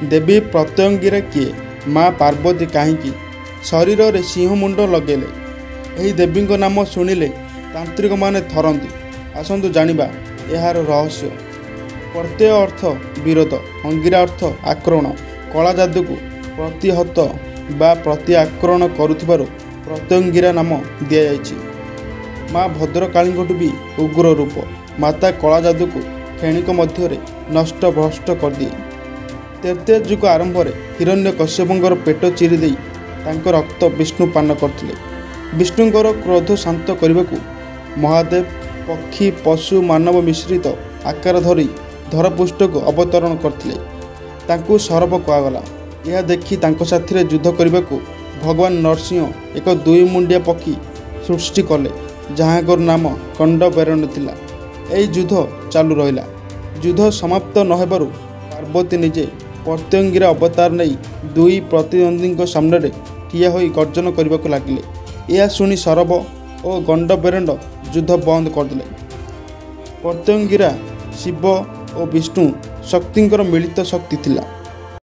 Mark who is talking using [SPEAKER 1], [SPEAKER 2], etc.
[SPEAKER 1] देवी प्रत्यंगिरा किए, माँ पार्वती कहीं शरीर में सिंह मुंड लगेले। यही देवी नाम शुणिले तांत्रिक माने थरती। आसतु जानिबा यार रहस्य। प्रत्यय अर्थ विरोध, अंगिरा अर्थ आक्रमण। कला जादू को प्रतिहत बा प्रति आक्रमण करुथिबारु प्रत्यंगिरा नाम दिया जायछि। माँ भद्रकाली भी उग्र रूप। माता कला जादू को क्षणिक मध्य नष्ट भ्रष्ट कर दिए। तृतीय युग आरंभ में हिरण्यकश्यपंकर पेट चिरी दे तांको रक्त विष्णु पान करथिले। विष्णुंकर क्रोध शांत करने को महादेव पक्षी पशु मानव मिश्रित आकार धरी धरपृष्ठ को अवतरण करथिले। तांको सरब कहगला। यह देखि तांको साथी युद्ध करने को भगवान नरसिंह एक दुई मुंडिया पक्षी सृष्टि कले, जहाँकर नाम गंडबेरण थिला। यही युद्ध चालू रहिला। युद्ध समाप्त न हेबारु पार्वती निजे प्रत्यंगिरा अवतार नहीं दुई प्रतिद्वंदी सामने ठिया होई गर्जन करने को लगिले। यह शुणी सरब और गंडबेरंड युद्ध बंद करदे। प्रत्यंगिरा शिव और विष्णु शक्तिंकर मिलित शक्ति थिला।